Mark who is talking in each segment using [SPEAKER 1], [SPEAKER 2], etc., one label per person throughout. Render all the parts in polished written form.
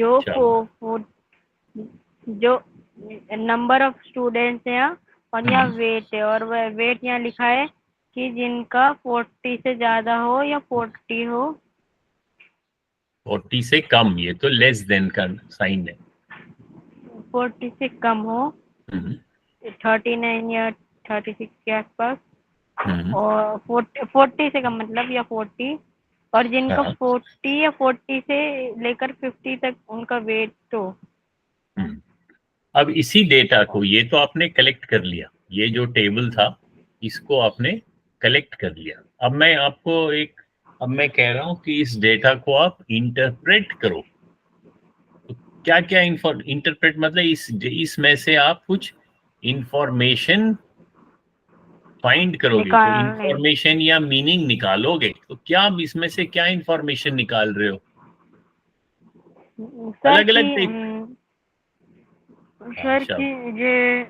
[SPEAKER 1] जो
[SPEAKER 2] चलो,
[SPEAKER 1] जो नंबर ऑफ स्टूडेंट्स है यहाँ, और यहाँ वेट है, और वह वेट यहाँ लिखा है कि जिनका 40 से ज्यादा हो या 40 हो।
[SPEAKER 2] 40 से कम, ये तो लेस देन का साइन है।
[SPEAKER 1] 40 से कम हो,
[SPEAKER 2] हम्म,
[SPEAKER 1] 39 या 36 के आसपास,
[SPEAKER 2] हम्म,
[SPEAKER 1] और 40 से कम मतलब, या 40, और जिनका
[SPEAKER 2] हाँ,
[SPEAKER 1] 40 या 40 से लेकर 50 तक उनका वेट हो।
[SPEAKER 2] हम्म। अब इसी डेटा को, ये तो आपने कलेक्ट कर लिया, ये जो टेबल था इसको आपने कलेक्ट कर लिया। अब मैं कह रहा हूं कि इस डेटा को आप इंटरप्रेट करो। तो क्या क्या इंटरप्रेट मतलब इसमें से आप कुछ इंफॉर्मेशन फाइंड करोगे, कोई
[SPEAKER 1] निकालने
[SPEAKER 2] इंफॉर्मेशन या मीनिंग निकालोगे। तो क्या आप इसमें से क्या इंफॉर्मेशन निकाल रहे हो?
[SPEAKER 1] सर
[SPEAKER 2] अलग
[SPEAKER 1] की
[SPEAKER 2] अलग देख। हाँ,
[SPEAKER 1] सर
[SPEAKER 2] अच्छा,
[SPEAKER 1] की ये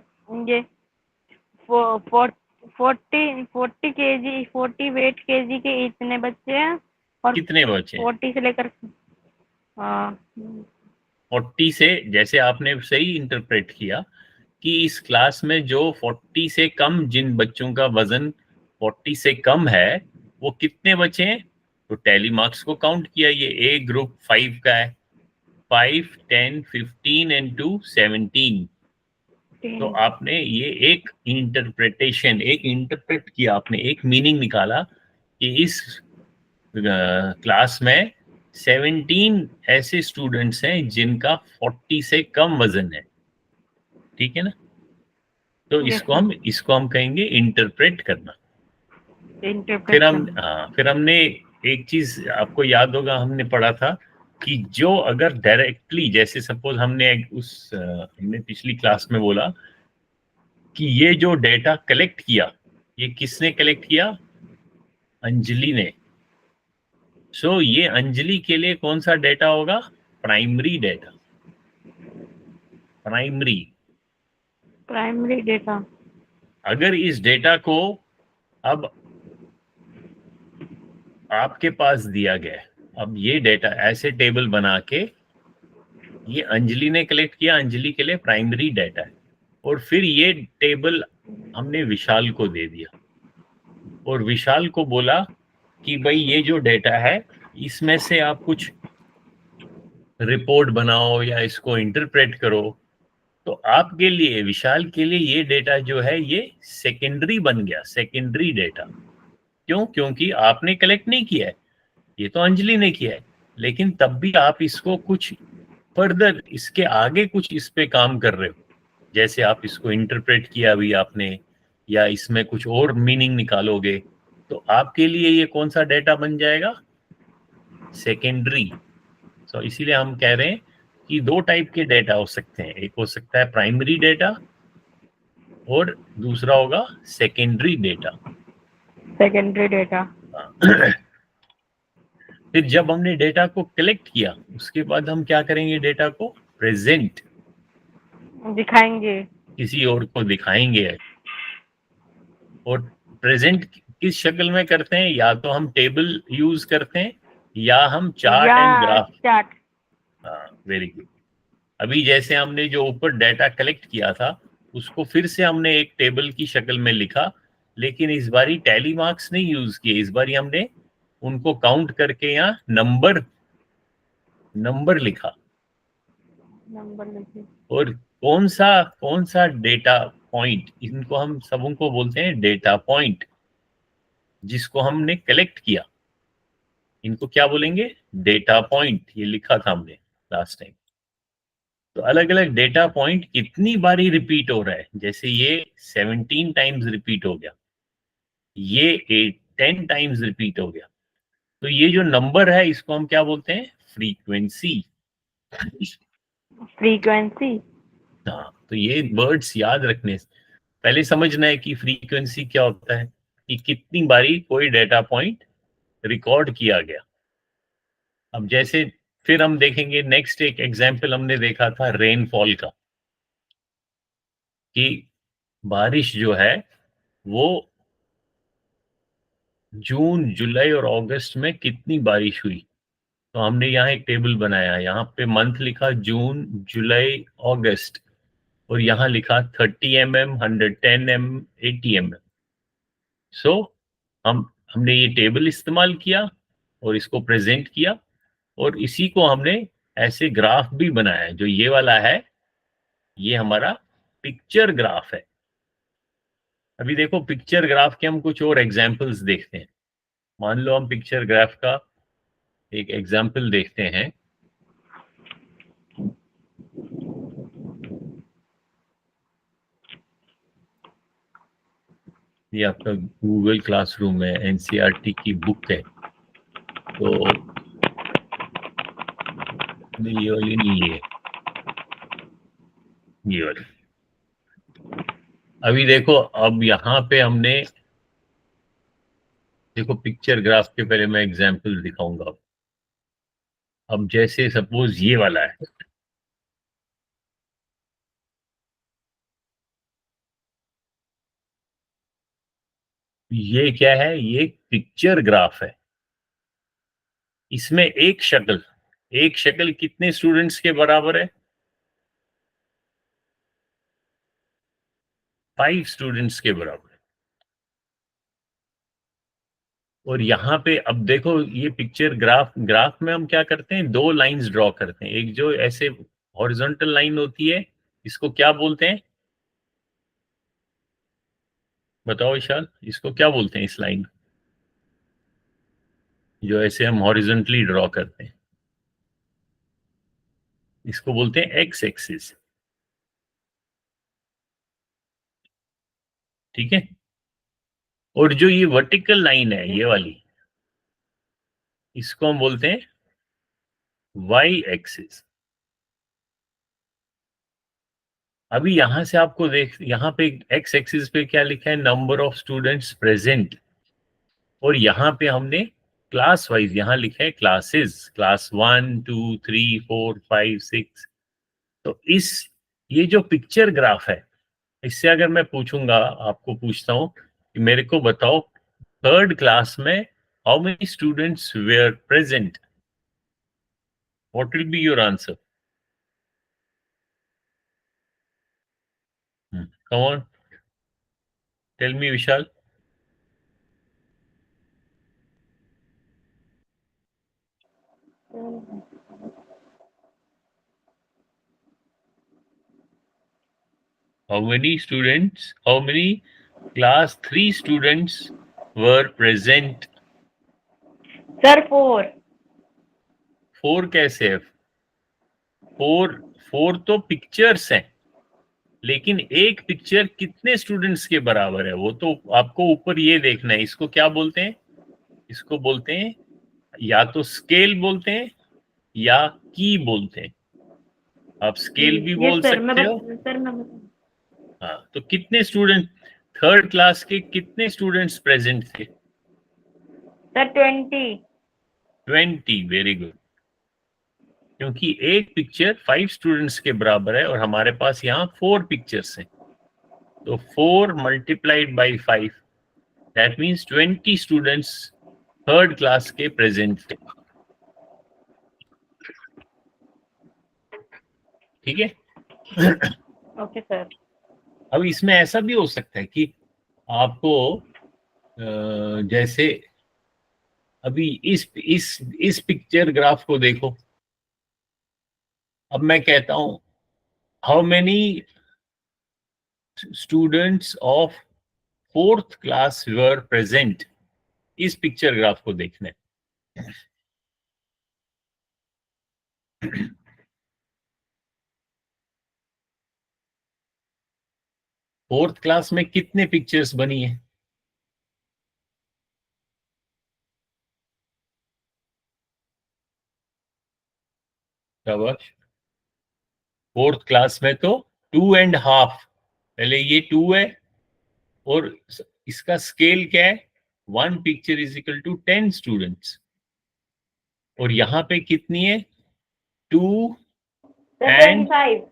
[SPEAKER 1] 40 वेट केजी के इतने बच्चे हैं, और
[SPEAKER 2] कितने बचे हैं?
[SPEAKER 1] 40 से लेकर, हाँ
[SPEAKER 2] 40 से, जैसे आपने सही इंटरप्रेट किया कि इस क्लास में जो 40 से कम, जिन बच्चों का वजन 40 से कम है, वो कितने बचे हैं? तो टैली मार्क्स को काउंट किया, ये ए ग्रुप 5 का है। 5, 10, 15 एंड 2 17। तो
[SPEAKER 1] 3।
[SPEAKER 2] आपने ये एक इंटरप्रेट किया, आपने एक मीनिंग निकाला कि इस क्लास में 17 ऐसे स्टूडेंट्स हैं जिनका 40 से कम वजन है। ठीक है ना? तो
[SPEAKER 1] यस सर,
[SPEAKER 2] इसको हम कहेंगे इंटरप्रेट करना।
[SPEAKER 1] इंटरप्रेट करना।
[SPEAKER 2] फिर हमने एक चीज आपको याद होगा, हमने पढ़ा था कि जो अगर डायरेक्टली, जैसे सपोज हमने पिछली क्लास में बोला कि ये जो डेटा कलेक्ट किया, ये किसने कलेक्ट किया? अंजलि ने। सो ये अंजलि के लिए कौन सा डेटा होगा? Primary data. Primary.
[SPEAKER 1] Primary data.
[SPEAKER 2] अगर इस डेटा को अब आपके पास दिया गया है, अब ये डेटा ऐसे टेबल बना के, ये अंजलि ने कलेक्ट किया, अंजलि के लिए प्राइमरी डाटा है। और फिर ये टेबल हमने विशाल को दे दिया, और विशाल को बोला कि भाई ये जो डेटा है, इसमें से आप कुछ रिपोर्ट बनाओ या इसको इंटरप्रेट करो। तो आपके लिए, विशाल के लिए, ये डेटा जो है ये सेकेंडरी बन गया, सेकेंडरी डेटा। क्यों? क्योंकि आपने कलेक्ट नहीं किया है, ये तो अंजलि ने किया है। लेकिन तब भी आप इसको कुछ फर्दर, इसके आगे कुछ इस पे काम कर रहे हो। जैसे आप इसको इंटरप्रेट किया अभी आपने, या इसमें कुछ और मीनिंग निकालोगे, तो आपके लिए ये कौन सा डेटा बन जाएगा? सेकेंडरी। सो इसीलिए हम कह रहे हैं कि दो टाइप के डेटा हो सकते हैं, एक हो सकता है प्राइमरी डेटा, और दूसरा होगा सेकेंडरी डेटा।
[SPEAKER 1] Secondary data.
[SPEAKER 2] फिर जब हमने डेटा को कलेक्ट किया, उसके बाद हम क्या करेंगे? डेटा को प्रेजेंट,
[SPEAKER 1] दिखाएंगे।
[SPEAKER 2] किसी और को दिखाएंगे। और प्रेजेंट किस शक्ल में करते हैं? या तो हम टेबल यूज करते हैं, या हम चार्ट
[SPEAKER 1] या
[SPEAKER 2] एंड ग्राफ।
[SPEAKER 1] चार्ट।
[SPEAKER 2] हाँ, वेरी गुड। अभी जैसे हमने जो ऊपर डाटा कलेक्ट किया था, उसको फिर से हमने एक टेबल की शक्ल में लिखा, लेकिन इस बारी टैली मार्क्स नहीं यूज किए। इस बारी हमने उनको काउंट करके यहाँ नंबर नंबर लिखा।
[SPEAKER 1] नंबर लिखिए।
[SPEAKER 2] और कौन सा डेटा पॉइंट, इनको हम सबों को बोलते हैं डेटा पॉइंट, जिसको हमने कलेक्ट किया, इनको क्या बोलेंगे? Data point. ये लिखा था हमने लास्ट टाइम। तो अलग अलग डेटा पॉइंट कितनी बारी रिपीट हो रहा है, जैसे ये 17 टाइम्स रिपीट हो गया, ये 10 टाइम्स रिपीट हो गया। तो ये जो नंबर है, इसको हम क्या बोलते हैं? फ्रीक्वेंसी।
[SPEAKER 1] फ्रीक्वेंसी।
[SPEAKER 2] हाँ, तो ये वर्ड्स याद रखने से पहले समझना है कि फ्रीक्वेंसी क्या होता है, कि कितनी बारी कोई डेटा पॉइंट रिकॉर्ड किया गया। अब जैसे फिर हम देखेंगे नेक्स्ट, एक एग्जाम्पल हमने देखा था रेनफॉल का, कि बारिश जो है वो जून, जुलाई और अगस्त में कितनी बारिश हुई। तो हमने यहाँ एक टेबल बनाया, यहाँ पे मंथ लिखा जून, जुलाई, अगस्त, और यहाँ लिखा 30 mm, 110 mm, 80 mm। सो हमने ये टेबल इस्तेमाल किया और इसको प्रेजेंट किया, और इसी को हमने ऐसे ग्राफ भी बनाया है। जो ये वाला है, ये हमारा पिक्चर ग्राफ है। अभी देखो, पिक्चर ग्राफ के हम कुछ और एग्जांपल्स देखते हैं। मान लो हम पिक्चर ग्राफ का एक एग्जांपल देखते हैं। ये आपका गूगल क्लासरूम है, एनसीईआरटी की बुक है। तो ये वाली नहीं है, ये वाली। अभी देखो, अब यहाँ पे हमने, देखो पिक्चर ग्राफ के पहले मैं एग्जांपल दिखाऊंगा। अब जैसे सपोज ये वाला है, ये क्या है, ये पिक्चर ग्राफ है। इसमें एक शक्ल कितने स्टूडेंट्स के बराबर है? 5 स्टूडेंट्स के बराबर है। और यहाँ पे अब देखो, ये पिक्चर ग्राफ में हम क्या करते हैं, 2 लाइंस ड्रॉ करते हैं। एक जो ऐसे हॉरिजॉन्टल लाइन होती है, इसको क्या बोलते हैं? बताओ विशाल, इसको क्या बोलते हैं, इस लाइन जो ऐसे हम हॉरिजॉन्टली ड्रॉ करते हैं? इसको बोलते हैं एक्स एक्सिस। ठीक है। और जो ये वर्टिकल लाइन है, ये वाली, इसको हम बोलते हैं वाई एक्सिस। अभी यहां से आपको यहाँ पे एक्स एक्सिस पे क्या लिखा है, नंबर ऑफ स्टूडेंट्स प्रेजेंट। और यहाँ पे हमने क्लास वाइज यहाँ लिखा है क्लासेस, क्लास 1, 2, 3, 4, 5, 6। तो ये जो पिक्चर ग्राफ है, इससे अगर मैं पूछूंगा, आपको पूछता हूं कि मेरे को बताओ, थर्ड क्लास में how many students were present, what will be your answer? Come on, tell me Vishal. How many class 3 students were present?
[SPEAKER 1] Sir 4।
[SPEAKER 2] 4 कैसे है? 4 तो पिक्चर्स हैं, लेकिन एक पिक्चर कितने स्टूडेंट्स के बराबर है, वो तो आपको ऊपर ये देखना है। इसको क्या बोलते हैं? इसको बोलते हैं, या तो स्केल बोलते हैं या की बोलते हैं। आप स्केल भी बोल सकते हो।
[SPEAKER 1] सर मैं
[SPEAKER 2] हाँ, तो कितने स्टूडेंट, थर्ड क्लास के कितने स्टूडेंट्स प्रेजेंट थे?
[SPEAKER 1] सर 20।
[SPEAKER 2] 20, very good. क्योंकि एक पिक्चर 5 स्टूडेंट्स के बराबर है और हमारे पास यहाँ 4 पिक्चर्स हैं। तो 4 multiplied by 5, that means 20 students third class के प्रेजेंट थे। ठीक है।
[SPEAKER 1] Okay sir.
[SPEAKER 2] अब इसमें ऐसा भी हो सकता है कि आपको जैसे अभी इस पिक्चर ग्राफ को देखो। अब मैं कहता हूं, how many students of fourth class were present, इस पिक्चर ग्राफ को देखना है। फोर्थ क्लास में कितने पिक्चर्स बनी है? शाबाश। फोर्थ क्लास में तो 2.5, पहले ये 2 है, और इसका स्केल क्या है, 1 picture is equal to 10 students. और यहाँ पे कितनी है, 2 एंड
[SPEAKER 1] 25।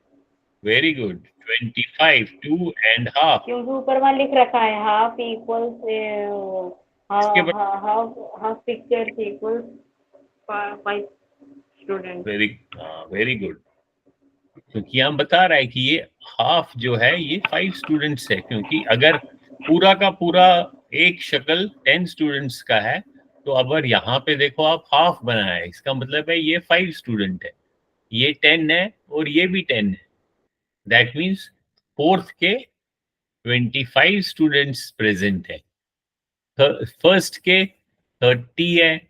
[SPEAKER 2] Very good, 25, 2.5।
[SPEAKER 1] क्योंकि ऊपर वहां लिख रखा है हाफ इक्वल्स
[SPEAKER 2] इसके बाद
[SPEAKER 1] half half picture equals 5। Student.
[SPEAKER 2] Very good. क्योंकि हम बता रहा है कि ये हाफ जो है ये 5 स्टूडेंट्स है, क्योंकि अगर पूरा का पूरा एक शक्ल 10 स्टूडेंट्स का है, तो अगर यहाँ पे देखो आप हाफ बनाया है, इसका मतलब है ये 5 स्टूडेंट है, ये 10 है और ये भी 10 है। दैट मीन्स फोर्थ के 25 स्टूडेंट्स प्रेजेंट है, फर्स्ट के 30 है,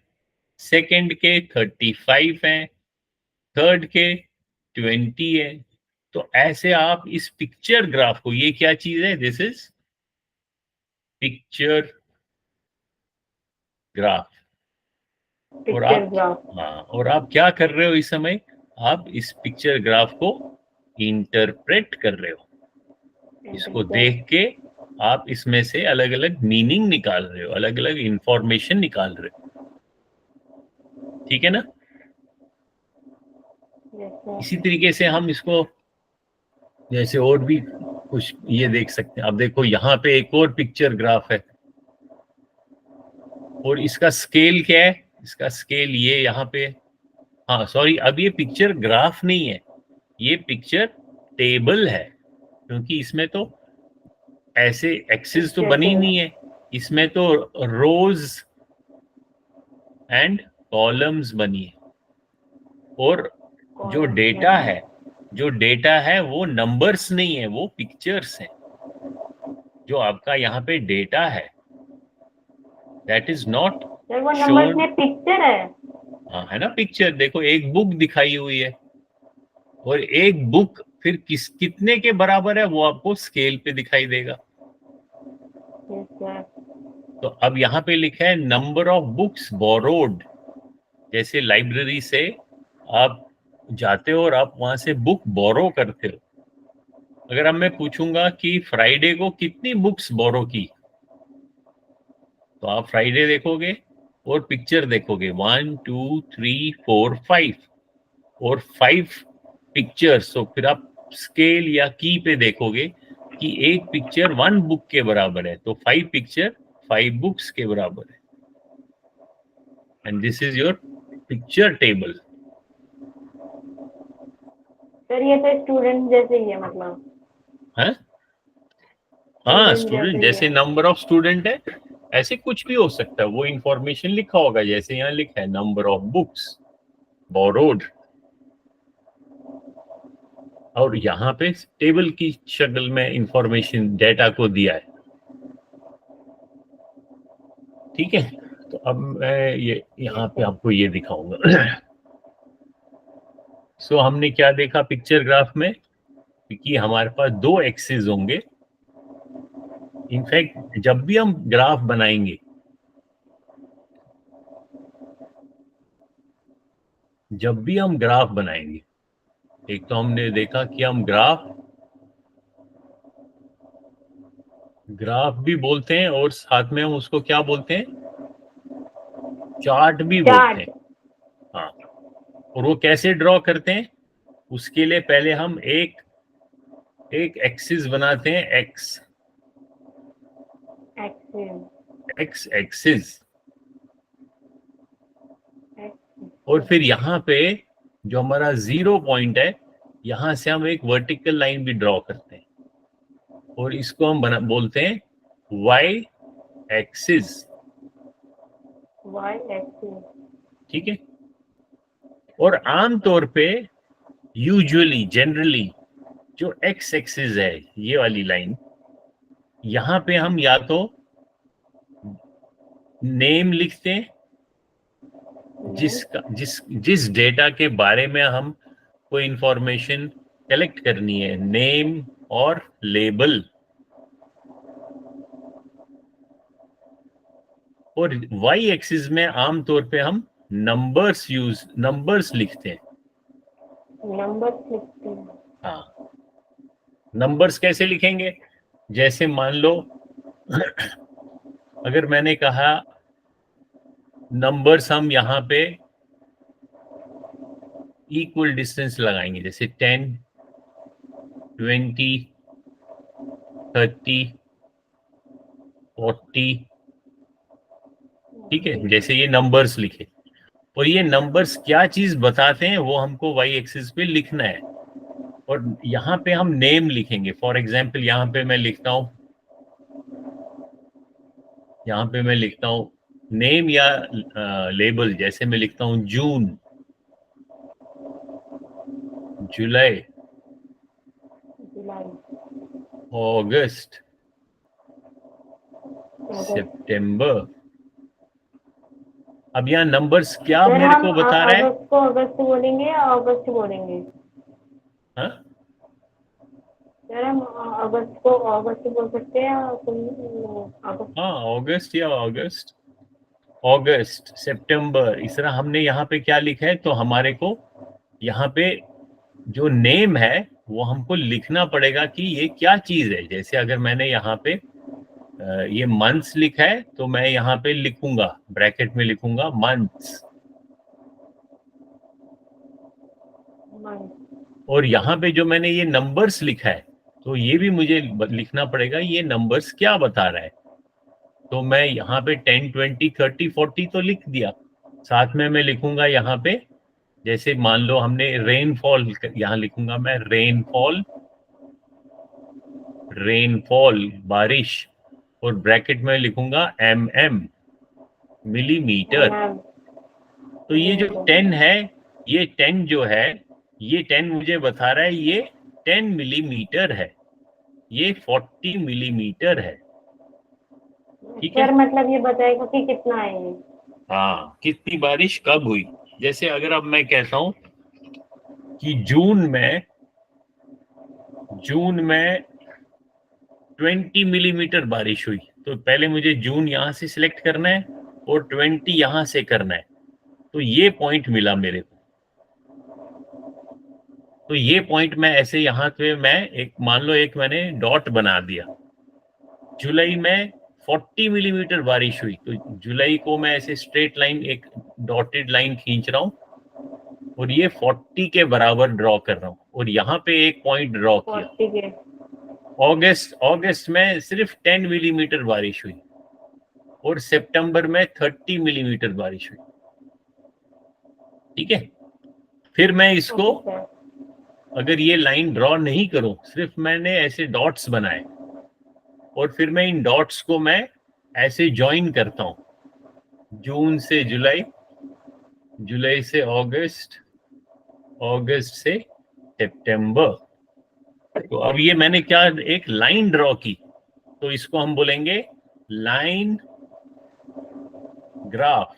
[SPEAKER 2] सेकंड के 35 है, थर्ड के 20 है। तो ऐसे आप इस पिक्चर ग्राफ को, ये क्या चीज है, दिस इज पिक्चर ग्राफ। और
[SPEAKER 1] पिक्चर
[SPEAKER 2] आप,
[SPEAKER 1] ग्राफ।
[SPEAKER 2] हाँ, और आप क्या कर रहे हो इस समय, आप इस पिक्चर ग्राफ को इंटरप्रेट कर रहे हो। इसको देख के आप इसमें से अलग अलग मीनिंग निकाल रहे हो, अलग अलग इंफॉर्मेशन निकाल रहे हो। ठीक है ना? इसी तरीके से हम इसको जैसे और भी कुछ ये देख सकते हैं। अब देखो यहाँ पे एक और पिक्चर ग्राफ है, और इसका स्केल क्या है, इसका स्केल ये यहाँ पे, हाँ सॉरी, अब ये पिक्चर ग्राफ नहीं है, ये पिक्चर टेबल है, क्योंकि इसमें तो ऐसे एक्सिस तो बनी नहीं है, इसमें तो रोज एंड कॉलम्स बनी है। और जो डेटा है, जो डेटा है वो नंबर्स नहीं है, वो पिक्चर्स हैं। जो आपका यहाँ पे डेटा है दैट इज नॉट
[SPEAKER 1] वो नंबर्स
[SPEAKER 2] शोन,
[SPEAKER 1] में पिक्चर है।
[SPEAKER 2] हाँ है ना पिक्चर। देखो एक बुक दिखाई हुई है, और एक बुक फिर कितने के बराबर है वो आपको स्केल पे दिखाई देगा। तो अब यहाँ पे लिखा है नंबर ऑफ बुक्स बोरोड। जैसे लाइब्रेरी से आप जाते हो और आप वहां से बुक बोरो करते हो। अगर अब मैं पूछूंगा कि फ्राइडे को कितनी बुक्स बोरो की, तो आप फ्राइडे देखोगे और पिक्चर देखोगे 1 2 3 4 5 और 5 पिक्चर्स। तो फिर आप स्केल या की पे देखोगे कि एक पिक्चर 1 बुक के बराबर है, तो 5 पिक्चर 5 बुक्स के बराबर है। And this is your picture table.
[SPEAKER 1] Sir ये तो स्टूडेंट जैसे ही है, मतलब
[SPEAKER 2] है, हाँ
[SPEAKER 1] स्टूडेंट
[SPEAKER 2] स्टूडेंट
[SPEAKER 1] जैसे ही
[SPEAKER 2] जैसे
[SPEAKER 1] है।
[SPEAKER 2] नंबर ऑफ स्टूडेंट है, ऐसे कुछ भी हो सकता है। वो इंफॉर्मेशन लिखा होगा, जैसे यहाँ लिखा है नंबर ऑफ बुक्स बोरोड, और यहाँ पे टेबल की शक्ल में इंफॉर्मेशन डेटा को दिया है। ठीक है, तो अब मैं ये यहाँ पे आपको ये दिखाऊंगा। सो हमने क्या देखा पिक्चर ग्राफ में, कि हमारे पास 2 एक्सिस होंगे। इनफैक्ट जब भी हम ग्राफ बनाएंगे, जब भी हम ग्राफ बनाएंगे, एक तो हमने देखा कि हम ग्राफ भी बोलते हैं, और साथ में हम उसको क्या बोलते हैं, चार्ट भी बोलते हैं। हाँ, और वो कैसे ड्रॉ करते हैं, उसके लिए पहले हम एक एक्सिस बनाते हैं, एक्स एक्सिस। और फिर यहाँ पे जो हमारा 0 पॉइंट है, यहां से हम एक वर्टिकल लाइन भी ड्रॉ करते हैं, और इसको हम बोलते हैं वाई एक्सिस। ठीक है, और आमतौर पे यूजुअली जनरली जो एक्स एक्सिस है, ये वाली लाइन, यहाँ पे हम या तो नेम लिखते हैं, जिस डेटा के बारे में हम कोई इंफॉर्मेशन कलेक्ट करनी है, नेम और लेबल। और वाई एक्सिस में आमतौर पे हम नंबर्स लिखते हैं। हाँ, नंबर्स कैसे लिखेंगे, जैसे मान लो अगर मैंने कहा नंबर्स हम यहाँ पे इक्वल डिस्टेंस लगाएंगे, जैसे 10 20 30 40। ठीक है, जैसे ये नंबर्स लिखे, और ये नंबर्स क्या चीज बताते हैं वो हमको वाई एक्सिस पे लिखना है। और यहाँ पे हम नेम लिखेंगे। फॉर एग्जाम्पल यहाँ पे मैं लिखता हूँ, यहाँ पे मैं लिखता हूँ नेम या लेबल। जैसे मैं लिखता हूँ जून, जुलाई,
[SPEAKER 1] जुलाई,
[SPEAKER 2] अगस्त,
[SPEAKER 1] अगस्त।
[SPEAKER 2] सितंबर। अब यहाँ नंबर्स क्या
[SPEAKER 1] सर
[SPEAKER 2] मेरे
[SPEAKER 1] हम
[SPEAKER 2] को बता रहा है?
[SPEAKER 1] अगस्त को अगस्त बोलेंगे या अगस्त बोलेंगे?
[SPEAKER 2] हाँ
[SPEAKER 1] सर हम अगस्त को अगस्त बोल सकते हैं या अगस्त?
[SPEAKER 2] हाँ, अगस्त या अगस्त, अगस्त, सितंबर। इस तरह हमने यहाँ पे क्या लिखा है, तो हमारे को यहाँ पे जो नेम है वो हमको लिखना पड़ेगा कि ये क्या चीज है। जैसे अगर मैंने यहाँ पे ये मंथ्स लिखा है तो मैं यहाँ पे लिखूंगा, ब्रैकेट में लिखूंगा मंथ्स। और यहाँ पे जो मैंने ये नंबर्स लिखा है तो ये भी मुझे लिखना पड़ेगा ये नंबर्स क्या बता रहा है। तो मैं यहाँ पे 10, 20, 30, 40 तो लिख दिया। साथ में मैं लिखूंगा यहाँ पे, जैसे मान लो हमने रेनफॉल, यहाँ लिखूंगा मैं रेनफॉल, रेनफॉल बारिश। और ब्रैकेट में लिखूंगा मिलीमीटर। तो ये जो 10 है, ये 10 जो है, ये 10 मुझे बता रहा है ये 10 मिलीमीटर है, ये 40 मिलीमीटर है। ठीक है,
[SPEAKER 1] सर मतलब ये बताएगा कि कितना है ये?
[SPEAKER 2] हाँ, कितनी बारिश कब हुई। जैसे अगर अब मैं कहता हूं कि जून में 20 मिलीमीटर बारिश हुई, तो पहले मुझे जून यहां से सिलेक्ट करना है और 20 यहां से करना है। तो ये पॉइंट मिला मेरे को। तो ये पॉइंट मैं ऐसे यहाँ पे मैं एक मान लो एक मैंने डॉट बना दिया। जुलाई में 40 मिलीमीटर बारिश हुई, तो जुलाई को मैं ऐसे स्ट्रेट लाइन एक डॉटेड लाइन खींच रहा हूँ और ये 40 के बराबर ड्रॉ कर रहा हूँ और यहाँ पे एक पॉइंट ड्रॉ किया।
[SPEAKER 1] 40 के।
[SPEAKER 2] अगस्त में सिर्फ 10 मिलीमीटर बारिश हुई और सितंबर में 30 मिलीमीटर बारिश हुई। ठीक है, फिर मैं इसको अगर ये लाइन ड्रॉ नहीं करूं, सिर्फ मैंने ऐसे डॉट्स बनाए और फिर मैं इन डॉट्स को मैं ऐसे ज्वाइन करता हूं, जून से जुलाई, जुलाई से अगस्त, अगस्त से सितंबर। तो अब ये मैंने क्या एक लाइन ड्रॉ की, तो इसको हम बोलेंगे लाइन ग्राफ।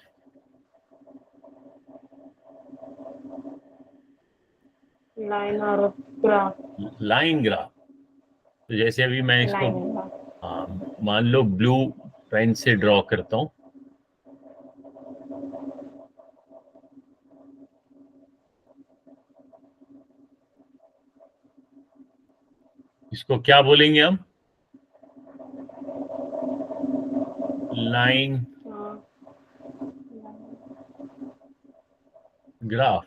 [SPEAKER 1] लाइन और ग्राफ।
[SPEAKER 2] Line graph. तो जैसे अभी मैं इसको
[SPEAKER 1] लाइन।
[SPEAKER 2] मान लो ब्लू पेन से ड्रॉ करता हूं। इसको क्या बोलेंगे हम? Line graph.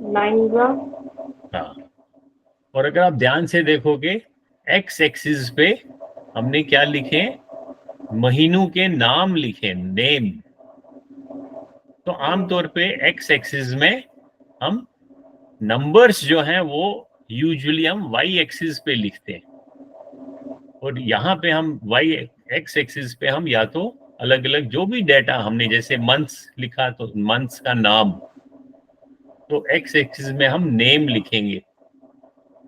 [SPEAKER 1] Line graph.
[SPEAKER 2] हाँ, और अगर आप ध्यान से देखोगे एक्स एक्सिस पे हमने क्या लिखे, महीनों के नाम लिखे, नेम। तो आमतौर पे एक्स एक्सिस में हम नंबर्स जो हैं वो यूजुअली हम वाई एक्सिस पे लिखते हैं और यहाँ पे हम वाई एक्स एक्सिस पे हम या तो अलग अलग जो भी डेटा हमने जैसे मंथ्स लिखा तो मंथ्स का नाम, तो एक्स एक्सिस में हम नेम लिखेंगे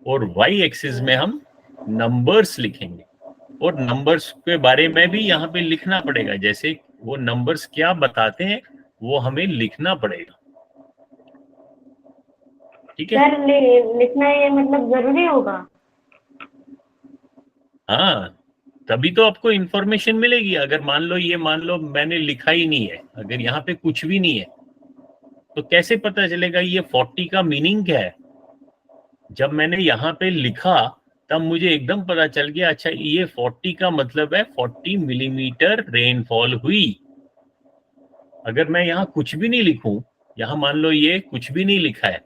[SPEAKER 2] और वाई एक्सिस में हम नंबर्स लिखेंगे। और नंबर्स के बारे में भी यहाँ पे लिखना पड़ेगा, जैसे वो नंबर्स क्या बताते हैं वो हमें लिखना पड़ेगा। ठीक है,
[SPEAKER 1] सर लिखना ये मतलब जरूरी होगा?
[SPEAKER 2] हाँ, तभी तो आपको इंफॉर्मेशन मिलेगी। अगर मान लो मैंने लिखा ही नहीं है, अगर यहाँ पे कुछ भी नहीं है, तो कैसे पता चलेगा ये 40 का मीनिंग क्या है? जब मैंने यहाँ पे लिखा तब मुझे एकदम पता चल गया, अच्छा ये 40 का मतलब है 40 मिलीमीटर रेनफॉल हुई। अगर मैं यहाँ कुछ भी नहीं लिखूं, यहाँ मान लो ये कुछ भी नहीं लिखा है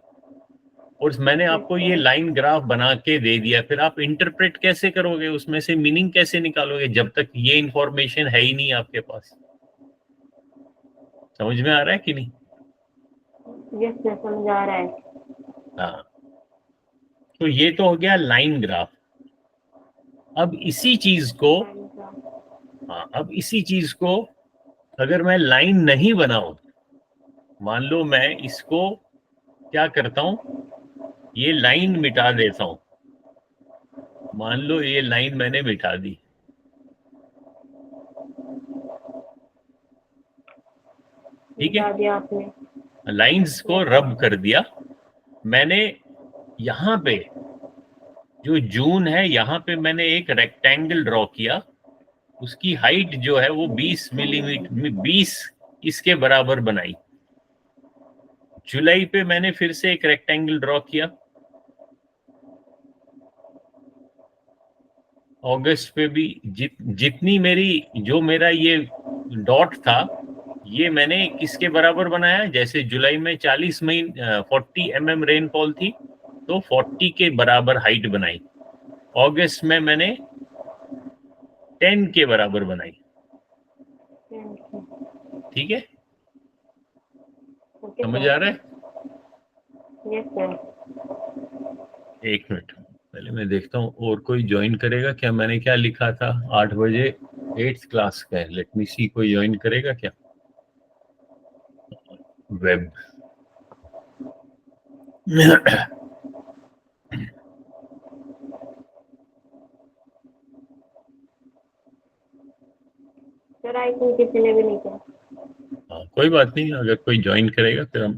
[SPEAKER 2] और मैंने आपको ये लाइन ग्राफ बना के दे दिया, फिर आप इंटरप्रेट कैसे करोगे, उसमें से मीनिंग कैसे निकालोगे जब तक ये इंफॉर्मेशन है ही नहीं आपके पास? समझ में आ रहा है कि नहीं?
[SPEAKER 1] यस सर, समझ आ रहा है।
[SPEAKER 2] हाँ, तो ये तो हो गया लाइन ग्राफ। अब इसी चीज को, हाँ, अब इसी चीज को अगर मैं लाइन नहीं बनाऊं, मान लो मैं इसको क्या करता हूं, ये लाइन मिटा देता हूं, मान लो ये लाइन मैंने मिटा दी, ठीक है,
[SPEAKER 1] बता दिया आपने।
[SPEAKER 2] लाइंस को रब कर दिया मैंने। यहां पे जो जून है, यहाँ पे मैंने एक रेक्टेंगल ड्रॉ किया, उसकी हाइट जो है वो 20 मिलीमीटर, 20 इसके बराबर बनाई। जुलाई पे मैंने फिर से एक रेक्टेंगल ड्रॉ किया, अगस्त पे भी जितनी मेरी, जो मेरा ये डॉट था, ये मैंने किसके बराबर बनाया, जैसे जुलाई में 40 mm रेनफॉल थी, तो 40 के बराबर हाइट बनाई। अगस्त में मैंने 10 के बराबर बनाई, ठीक है,
[SPEAKER 1] ओके
[SPEAKER 2] समझ
[SPEAKER 1] सर।
[SPEAKER 2] आ रहा है?
[SPEAKER 1] Yes sir.
[SPEAKER 2] एक मिनट, पहले मैं देखता हूँ और कोई ज्वाइन करेगा क्या। मैंने क्या लिखा था, 8 बजे 8th क्लास का है, लेट मी सी, कोई ज्वाइन करेगा क्या? वेब
[SPEAKER 1] सर आई थिंक किसी ने भी नहीं किया।
[SPEAKER 2] हाँ, कोई बात नहीं, अगर कोई ज्वाइन करेगा फिर हम,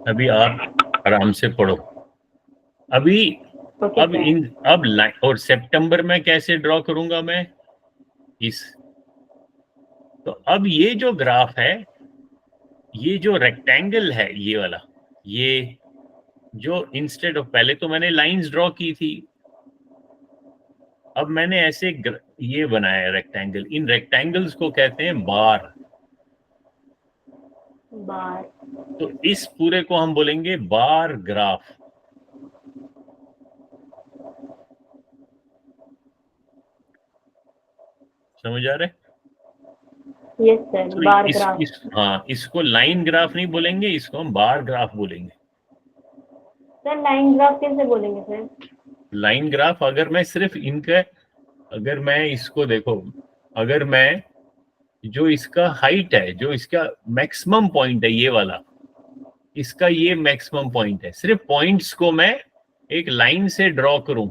[SPEAKER 2] अभी आप आराम से पढ़ो अभी।
[SPEAKER 1] ओके
[SPEAKER 2] अब
[SPEAKER 1] सर।
[SPEAKER 2] अब और सितंबर में कैसे ड्रॉ करूंगा मैं इस, तो अब ये जो ग्राफ है, ये जो रेक्टेंगल है ये वाला, ये जो इंस्टेड ऑफ, पहले तो मैंने लाइंस ड्रॉ की थी, अब मैंने ऐसे ये बनाया रेक्टेंगल। इन रेक्टेंगल्स को कहते हैं बार।
[SPEAKER 1] बार।
[SPEAKER 2] तो इस पूरे को हम बोलेंगे बार ग्राफ। समझ आ रहा है?
[SPEAKER 1] यस सर,
[SPEAKER 2] तो
[SPEAKER 1] बार ग्राफ।
[SPEAKER 2] हाँ, इसको लाइन ग्राफ नहीं बोलेंगे, इसको हम बार ग्राफ बोलेंगे।
[SPEAKER 1] सर लाइन ग्राफ कैसे बोलेंगे सर?
[SPEAKER 2] लाइन ग्राफ, अगर मैं सिर्फ इनका, अगर मैं इसको देखो, अगर मैं जो इसका हाइट है, जो इसका मैक्सिमम पॉइंट है ये वाला, इसका ये मैक्सिमम पॉइंट है, सिर्फ पॉइंट्स को मैं एक लाइन से ड्रॉ करूं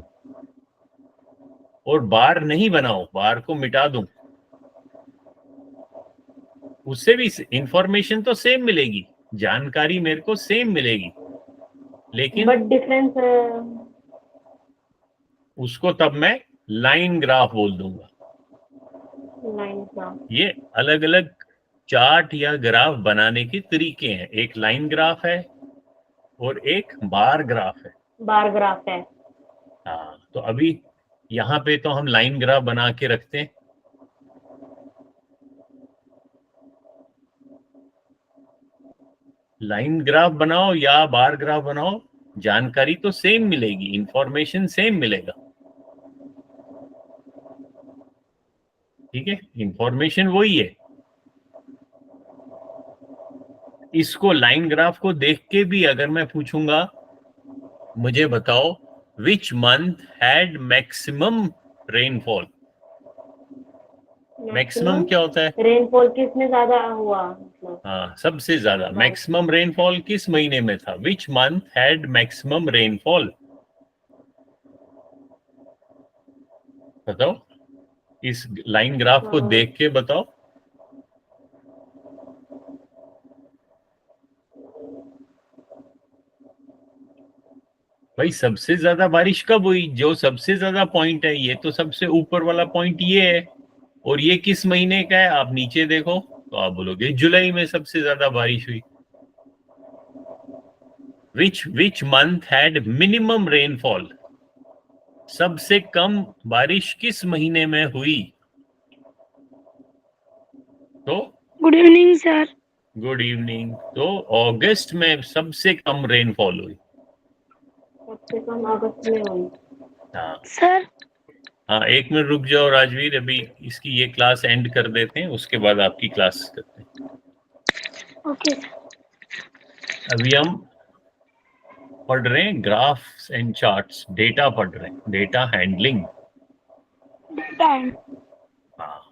[SPEAKER 2] और बार नहीं बनाऊं, बार को मिटा दूं, उससे भी इंफॉर्मेशन तो सेम मिलेगी, जानकारी मेरे को सेम मिलेगी, लेकिन
[SPEAKER 1] बट डिफरेंस।
[SPEAKER 2] उसको तब मैं लाइन ग्राफ बोल दूंगा।
[SPEAKER 1] Line graph.
[SPEAKER 2] ये अलग अलग चार्ट या ग्राफ बनाने के तरीके हैं, एक लाइन ग्राफ है और एक बार ग्राफ है।
[SPEAKER 1] बार ग्राफ है।
[SPEAKER 2] हाँ, तो अभी यहाँ पे तो हम लाइन ग्राफ बना के रखते हैं, लाइन ग्राफ बनाओ या बार ग्राफ बनाओ, जानकारी तो सेम मिलेगी, इंफॉर्मेशन सेम मिलेगा, ठीक है, इंफॉर्मेशन वही है। इसको लाइन ग्राफ को देख के भी अगर मैं पूछूंगा, मुझे बताओ which month had maximum rainfall, maximum क्या होता है?
[SPEAKER 1] रेनफॉल किसमें ज्यादा हुआ मतलब?
[SPEAKER 2] हाँ, सबसे ज्यादा मैक्सिमम रेनफॉल किस महीने में था, which month had maximum rainfall, बताओ, इस लाइन ग्राफ को देख के बताओ। भाई सबसे ज्यादा बारिश कब हुई, जो सबसे ज्यादा पॉइंट है, ये तो सबसे ऊपर वाला पॉइंट ये है, और ये किस महीने का है, आप नीचे देखो तो आप बोलोगे जुलाई में सबसे ज्यादा बारिश हुई। Which month had minimum rainfall, सबसे कम बारिश किस महीने में हुई, तो
[SPEAKER 3] good evening sir.
[SPEAKER 2] Good evening, तो अगस्त में सबसे कम रेनफॉल हुई।
[SPEAKER 1] सबसे कम अगस्त में हुई।
[SPEAKER 2] हाँ
[SPEAKER 3] सर
[SPEAKER 2] हाँ, एक मिनट रुक जाओ राजवीर, अभी इसकी ये क्लास एंड कर देते हैं, उसके बाद आपकी क्लास करते हैं।
[SPEAKER 1] ओके।
[SPEAKER 2] अभी हम पढ़ रहे हैं ग्राफ्स एंड चार्ट्स, डेटा पढ़ रहे हैं, डेटा हैंडलिंग। हाँ,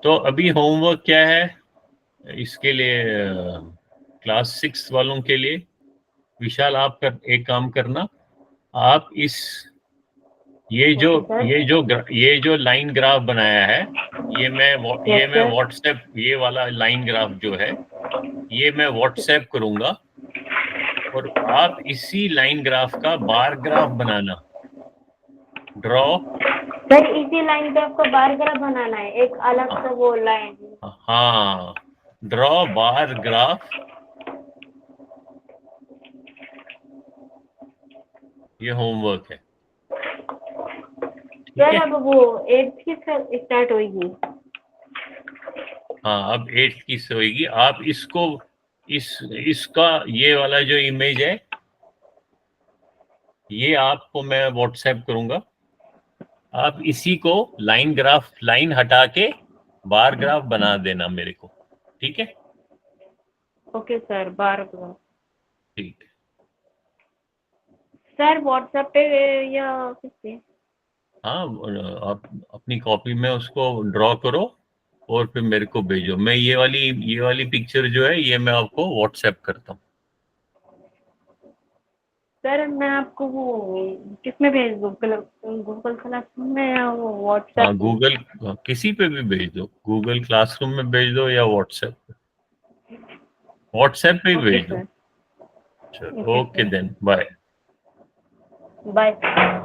[SPEAKER 2] तो अभी होमवर्क क्या है इसके लिए, क्लास 6 वालों के लिए? विशाल, आप एक काम करना, आप इस ये जो लाइन ग्राफ बनाया है, ये मैं व्हाट्सएप, ये वाला लाइन ग्राफ जो है ये मैं व्हाट्सएप करूंगा, और आप इसी लाइन ग्राफ का बार ग्राफ बनाना, ड्रॉ।
[SPEAKER 1] सर इसी लाइन पे आपको बार ग्राफ बनाना है, एक अलग से वो लाइन।
[SPEAKER 2] हाँ, ड्रॉ बार ग्राफ, ये होमवर्क है।
[SPEAKER 1] सर अब वो 8th की स्टार्ट होगी।
[SPEAKER 2] हाँ, अब 8th की होगी। आप इसको इसका ये वाला जो इमेज है ये आपको मैं व्हाट्सएप करूंगा, आप इसी को लाइन ग्राफ, लाइन हटा के बार ग्राफ बना देना मेरे को, ठीक है?
[SPEAKER 1] Okay sir, bar graph.
[SPEAKER 2] ठीक है
[SPEAKER 1] सर व्हाट्सएप पे या किस पे?
[SPEAKER 2] हाँ, आप अपनी कॉपी में उसको ड्रॉ करो और फिर मेरे को भेजो। मैं ये वाली पिक्चर जो है ये मैं आपको व्हाट्सएप करता हूँ।
[SPEAKER 1] सर मैं आपको वो किसमें भेज दूँ, गूगल क्लासरूम में या वो
[SPEAKER 2] हाँ,
[SPEAKER 1] व्हाट्सएप?
[SPEAKER 2] गूगल, किसी पे भी भेज दो, गूगल क्लासरूम में भेज दो या व्हाट्सएप पे ही
[SPEAKER 1] ओके
[SPEAKER 2] भेज दो।
[SPEAKER 1] सर।
[SPEAKER 2] चलो, ओके देन, बाय।
[SPEAKER 1] बाय।